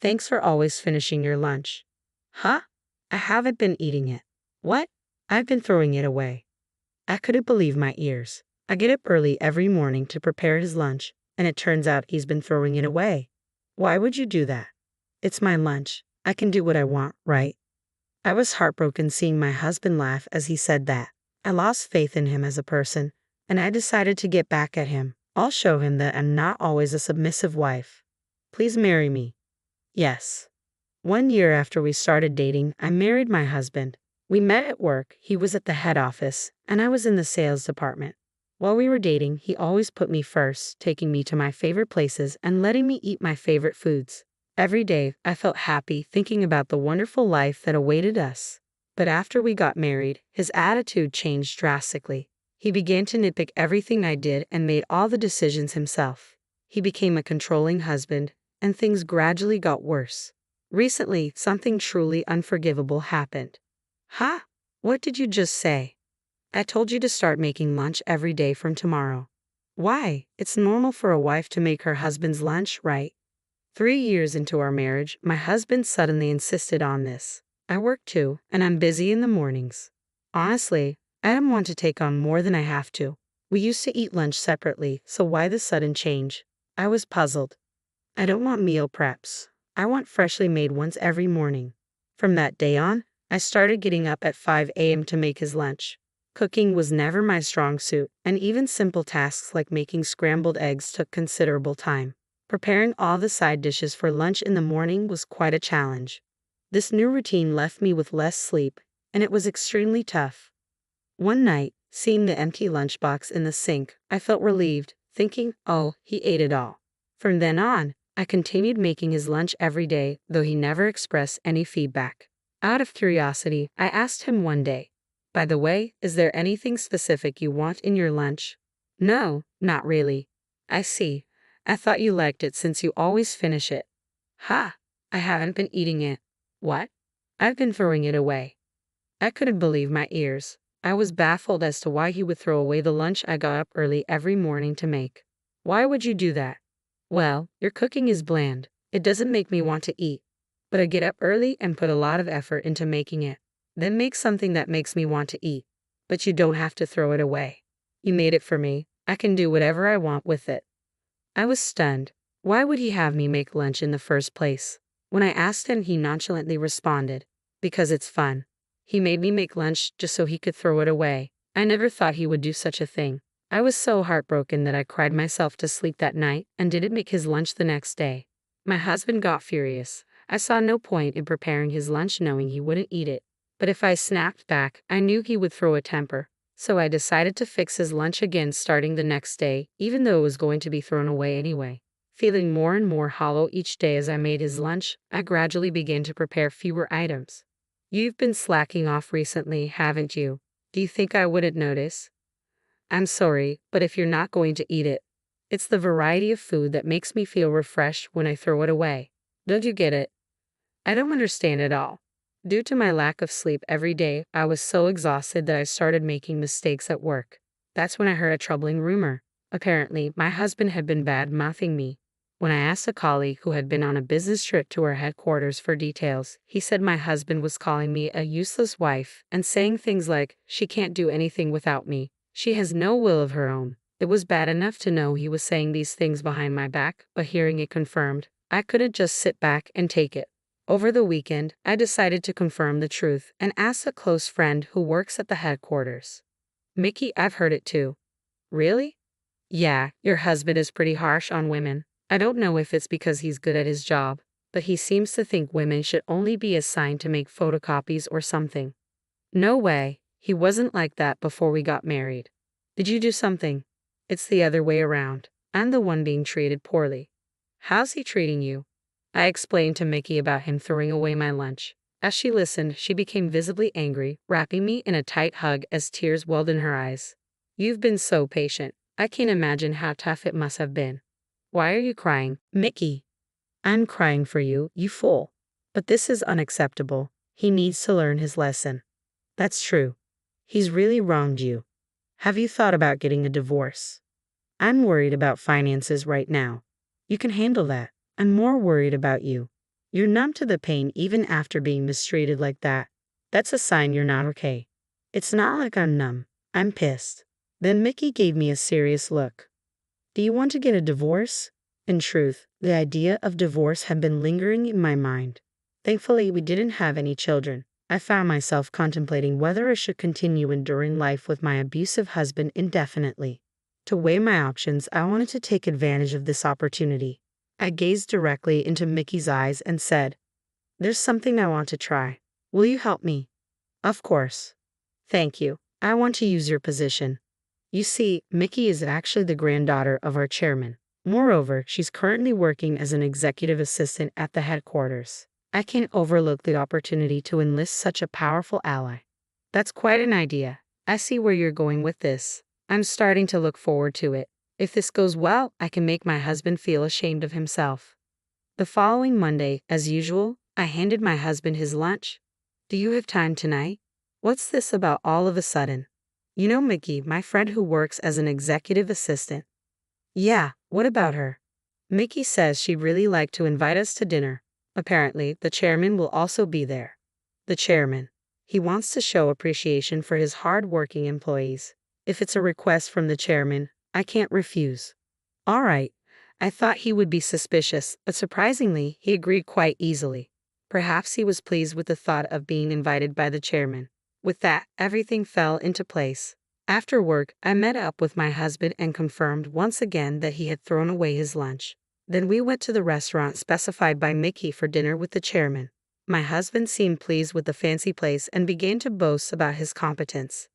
Thanks for always finishing your lunch. Huh? I haven't been eating it. What? I've been throwing it away. I couldn't believe my ears. I get up early every morning to prepare his lunch, and it turns out he's been throwing it away. Why would you do that? It's my lunch. I can do what I want, right? I was heartbroken seeing my husband laugh as he said that. I lost faith in him as a person, and I decided to get back at him. I'll show him that I'm not always a submissive wife. Please marry me. Yes. 1 year after we started dating, I married my husband. We met at work. He was at the head office, and I was in the sales department. While we were dating, he always put me first, taking me to my favorite places and letting me eat my favorite foods. Every day, I felt happy thinking about the wonderful life that awaited us. But after we got married, his attitude changed drastically. He began to nitpick everything I did and made all the decisions himself. He became a controlling husband, and things gradually got worse. Recently, something truly unforgivable happened. Huh? What did you just say? I told you to start making lunch every day from tomorrow. Why? It's normal for a wife to make her husband's lunch, right? 3 years into our marriage, my husband suddenly insisted on this. I work too, and I'm busy in the mornings. Honestly, I don't want to take on more than I have to. We used to eat lunch separately, so why the sudden change? I was puzzled. I don't want meal preps. I want freshly made ones every morning. From that day on, I started getting up at 5 a.m. to make his lunch. Cooking was never my strong suit, and even simple tasks like making scrambled eggs took considerable time. Preparing all the side dishes for lunch in the morning was quite a challenge. This new routine left me with less sleep, and it was extremely tough. One night, seeing the empty lunchbox in the sink, I felt relieved, thinking, oh, he ate it all. From then on, I continued making his lunch every day, though he never expressed any feedback. Out of curiosity, I asked him one day, by the way, is there anything specific you want in your lunch? No, not really. I see. I thought you liked it since you always finish it. Ha! I haven't been eating it. What? I've been throwing it away. I couldn't believe my ears. I was baffled as to why he would throw away the lunch I got up early every morning to make. Why would you do that? Well, your cooking is bland. It doesn't make me want to eat. But I get up early and put a lot of effort into making it. Then make something that makes me want to eat. But you don't have to throw it away. You made it for me. I can do whatever I want with it. I was stunned. Why would he have me make lunch in the first place? When I asked him, he nonchalantly responded, because it's fun. He made me make lunch just so he could throw it away. I never thought he would do such a thing. I was so heartbroken that I cried myself to sleep that night and didn't make his lunch the next day. My husband got furious. I saw no point in preparing his lunch knowing he wouldn't eat it. But if I snapped back, I knew he would throw a temper. So I decided to fix his lunch again starting the next day, even though it was going to be thrown away anyway. Feeling more and more hollow each day as I made his lunch, I gradually began to prepare fewer items. You've been slacking off recently, haven't you? Do you think I wouldn't notice? I'm sorry, but if you're not going to eat it, it's the variety of food that makes me feel refreshed when I throw it away. Don't you get it? I don't understand at all. Due to my lack of sleep every day, I was so exhausted that I started making mistakes at work. That's when I heard a troubling rumor. Apparently, my husband had been bad-mouthing me. When I asked a colleague who had been on a business trip to our headquarters for details, he said my husband was calling me a useless wife and saying things like, she can't do anything without me. She has no will of her own. It was bad enough to know he was saying these things behind my back, but hearing it confirmed, I couldn't just sit back and take it. Over the weekend, I decided to confirm the truth and asked a close friend who works at the headquarters. Mickey, I've heard it too. Really? Yeah, your husband is pretty harsh on women. I don't know if it's because he's good at his job, but he seems to think women should only be assigned to make photocopies or something. No way, he wasn't like that before we got married. Did you do something? It's the other way around. I'm the one being treated poorly. How's he treating you? I explained to Mickey about him throwing away my lunch. As she listened, she became visibly angry, wrapping me in a tight hug as tears welled in her eyes. You've been so patient. I can't imagine how tough it must have been. Why are you crying, Mickey? I'm crying for you, you fool. But this is unacceptable. He needs to learn his lesson. That's true. He's really wronged you. Have you thought about getting a divorce? I'm worried about finances right now. You can handle that. I'm more worried about you. You're numb to the pain even after being mistreated like that. That's a sign you're not okay. It's not like I'm numb. I'm pissed. Then Mickey gave me a serious look. Do you want to get a divorce? In truth, the idea of divorce had been lingering in my mind. Thankfully, we didn't have any children. I found myself contemplating whether I should continue enduring life with my abusive husband indefinitely. To weigh my options, I wanted to take advantage of this opportunity. I gazed directly into Mickey's eyes and said, "There's something I want to try. Will you help me?" "Of course." "Thank you. I want to use your position." You see, Mickey is actually the granddaughter of our chairman. Moreover, she's currently working as an executive assistant at the headquarters. I can't overlook the opportunity to enlist such a powerful ally. That's quite an idea. I see where you're going with this. I'm starting to look forward to it. If this goes well, I can make my husband feel ashamed of himself. The following Monday, as usual, I handed my husband his lunch. "Do you have time tonight?" "What's this about all of a sudden?" "You know Mickey, my friend who works as an executive assistant." "Yeah, what about her?" "Mickey says she'd really like to invite us to dinner. Apparently, the chairman will also be there." "The chairman. He wants to show appreciation for his hard-working employees. If it's a request from the chairman, I can't refuse." "All right." I thought he would be suspicious, but surprisingly, he agreed quite easily. Perhaps he was pleased with the thought of being invited by the chairman. With that, everything fell into place. After work, I met up with my husband and confirmed once again that he had thrown away his lunch. Then we went to the restaurant specified by Mickey for dinner with the chairman. My husband seemed pleased with the fancy place and began to boast about his competence.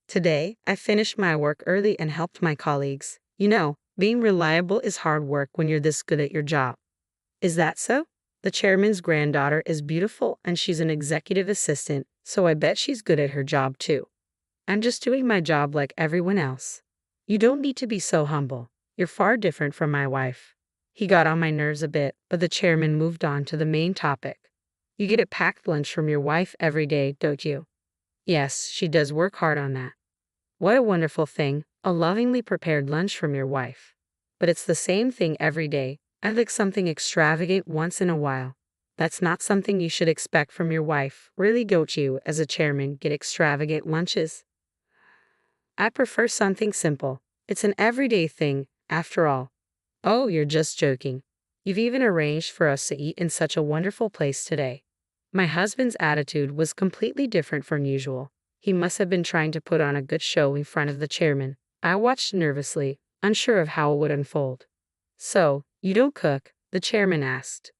Today, I finished my work early and helped my colleagues. You know, being reliable is hard work when you're this good at your job. Is that so? The chairman's granddaughter is beautiful and she's an executive assistant, so I bet she's good at her job too. I'm just doing my job like everyone else. You don't need to be so humble. You're far different from my wife. He got on my nerves a bit, but the chairman moved on to the main topic. You get a packed lunch from your wife every day, don't you? Yes, she does work hard on that. What a wonderful thing, a lovingly prepared lunch from your wife. But it's the same thing every day. I'd like something extravagant once in a while. That's not something you should expect from your wife. Really, don't you, as a chairman, get extravagant lunches? I prefer something simple. It's an everyday thing, after all. Oh, you're just joking. You've even arranged for us to eat in such a wonderful place today. My husband's attitude was completely different from usual. He must have been trying to put on a good show in front of the chairman. I watched nervously, unsure of how it would unfold. "So, you don't cook?" the chairman asked.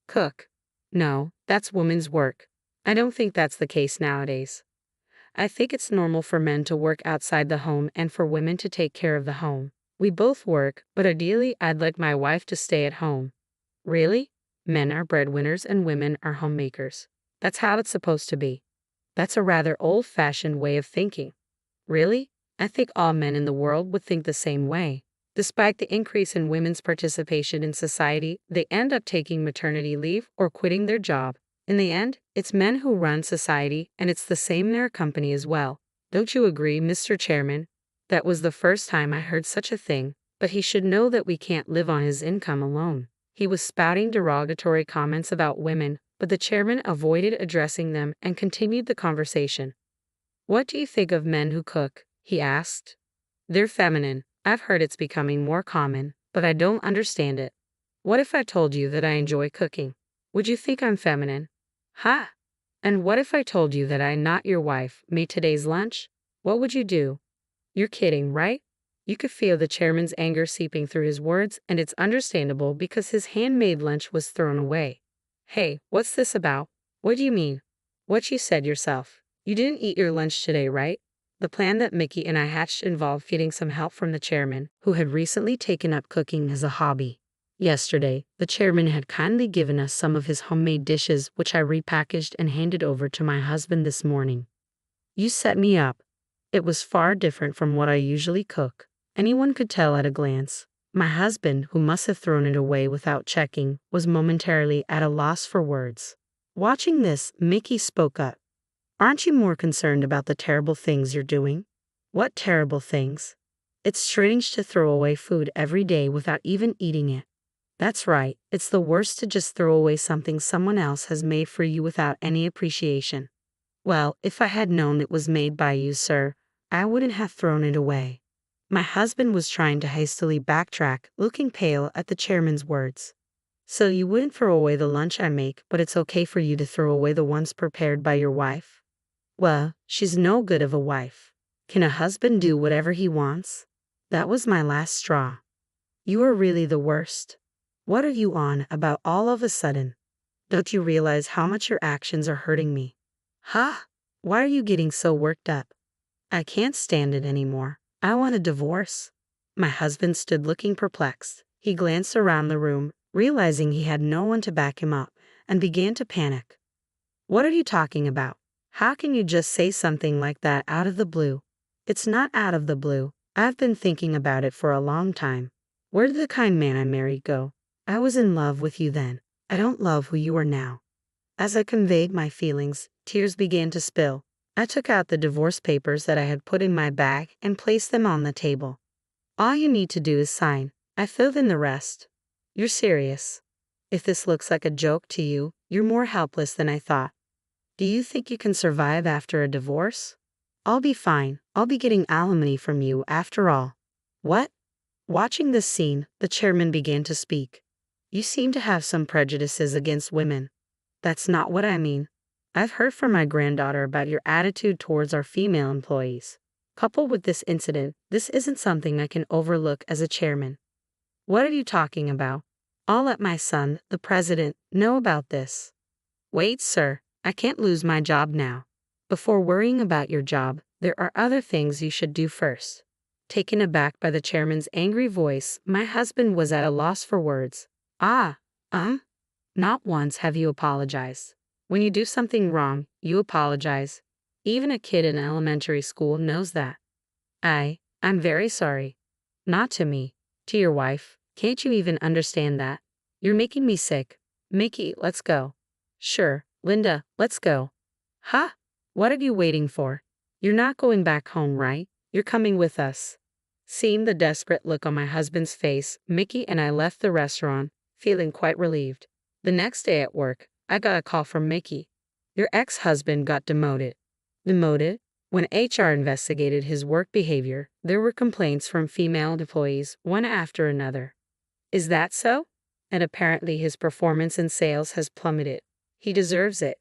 "Cook? No, that's women's work. I don't think that's the case nowadays. I think it's normal for men to work outside the home and for women to take care of the home. We both work, but ideally I'd like my wife to stay at home." "Really? Men are breadwinners and women are homemakers. That's how it's supposed to be." "That's a rather old-fashioned way of thinking." "Really? I think all men in the world would think the same way. Despite the increase in women's participation in society, they end up taking maternity leave or quitting their job. In the end, it's men who run society, and it's the same in our company as well. Don't you agree, Mr. Chairman?" That was the first time I heard such a thing, but he should know that we can't live on his income alone. He was spouting derogatory comments about women, but the chairman avoided addressing them and continued the conversation. "What do you think of men who cook?" he asked. "They're feminine. I've heard it's becoming more common, but I don't understand it. What if I told you that I enjoy cooking? Would you think I'm feminine?" "Ha! And what if I told you that I, not your wife, made today's lunch? What would you do?" "You're kidding, right?" You could feel the chairman's anger seeping through his words, and it's understandable because his handmade lunch was thrown away. "Hey, what's this about? What do you mean?" "What you said yourself. You didn't eat your lunch today, right?" The plan that Mickey and I hatched involved getting some help from the chairman, who had recently taken up cooking as a hobby. Yesterday, the chairman had kindly given us some of his homemade dishes, which I repackaged and handed over to my husband this morning. You set me up. It was far different from what I usually cook. Anyone could tell at a glance. My husband, who must have thrown it away without checking, was momentarily at a loss for words. Watching this, Mickey spoke up. "Aren't you more concerned about the terrible things you're doing?" "What terrible things?" "It's strange to throw away food every day without even eating it." That's right, it's the worst to just throw away something someone else has made for you without any appreciation. Well, if I had known it was made by you, sir, I wouldn't have thrown it away. My husband was trying to hastily backtrack, looking pale at the chairman's words. So you wouldn't throw away the lunch I make, but it's okay for you to throw away the ones prepared by your wife? Well, she's no good of a wife. Can a husband do whatever he wants? That was my last straw. You are really the worst. What are you on about all of a sudden? Don't you realize how much your actions are hurting me? Huh? Why are you getting so worked up? I can't stand it anymore. I want a divorce. My husband stood looking perplexed. He glanced around the room, realizing he had no one to back him up, and began to panic. What are you talking about? How can you just say something like that out of the blue? It's not out of the blue. I've been thinking about it for a long time. Where did the kind man I married go? I was in love with you then. I don't love who you are now. As I conveyed my feelings, tears began to spill. I took out the divorce papers that I had put in my bag and placed them on the table. All you need to do is sign. I filled in the rest. You're serious. If this looks like a joke to you, you're more helpless than I thought. Do you think you can survive after a divorce? I'll be fine. I'll be getting alimony from you after all. What? Watching this scene, the chairman began to speak. You seem to have some prejudices against women. That's not what I mean. I've heard from my granddaughter about your attitude towards our female employees. Coupled with this incident, this isn't something I can overlook as a chairman. What are you talking about? I'll let my son, the president, know about this. Wait, sir, I can't lose my job now. Before worrying about your job, there are other things you should do first. Taken aback by the chairman's angry voice, my husband was at a loss for words. Not once have you apologized. When you do something wrong, you apologize. Even a kid in elementary school knows that. I'm very sorry. Not to me, to your wife. Can't you even understand that? You're making me sick. Mickey, let's go. Sure, Linda, let's go. Huh? What are you waiting for? You're not going back home, right? You're coming with us. Seeing the desperate look on my husband's face, Mickey and I left the restaurant, feeling quite relieved. The next day at work, I got a call from Mickey. Your ex-husband got demoted. Demoted? When HR investigated his work behavior, there were complaints from female employees, one after another. Is that so? And apparently his performance in sales has plummeted. He deserves it.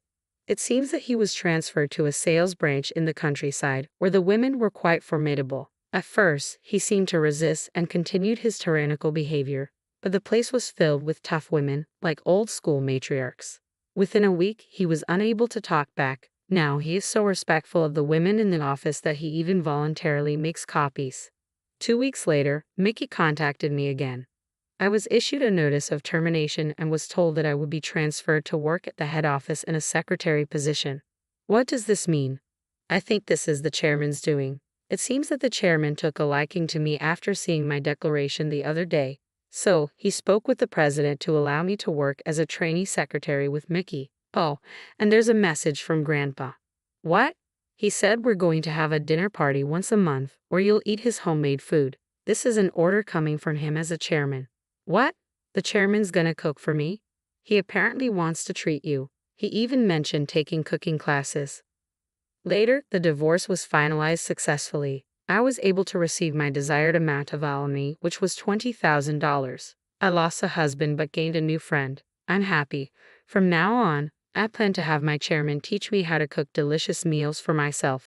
It seems that he was transferred to a sales branch in the countryside, where the women were quite formidable. At first, he seemed to resist and continued his tyrannical behavior, but the place was filled with tough women, like old-school matriarchs. Within a week, he was unable to talk back. Now he is so respectful of the women in the office that he even voluntarily makes copies. 2 weeks later, Mickey contacted me again. I was issued a notice of termination and was told that I would be transferred to work at the head office in a secretary position. What does this mean? I think this is the chairman's doing. It seems that the chairman took a liking to me after seeing my declaration the other day. So, he spoke with the president to allow me to work as a trainee secretary with Mickey. Oh, and there's a message from Grandpa. What? He said we're going to have a dinner party once a month, where you'll eat his homemade food. This is an order coming from him as a chairman. What? The chairman's gonna cook for me? He apparently wants to treat you. He even mentioned taking cooking classes. Later, the divorce was finalized successfully. I was able to receive my desired amount of alimony, which was $20,000. I lost a husband but gained a new friend. I'm happy. From now on, I plan to have my chairman teach me how to cook delicious meals for myself.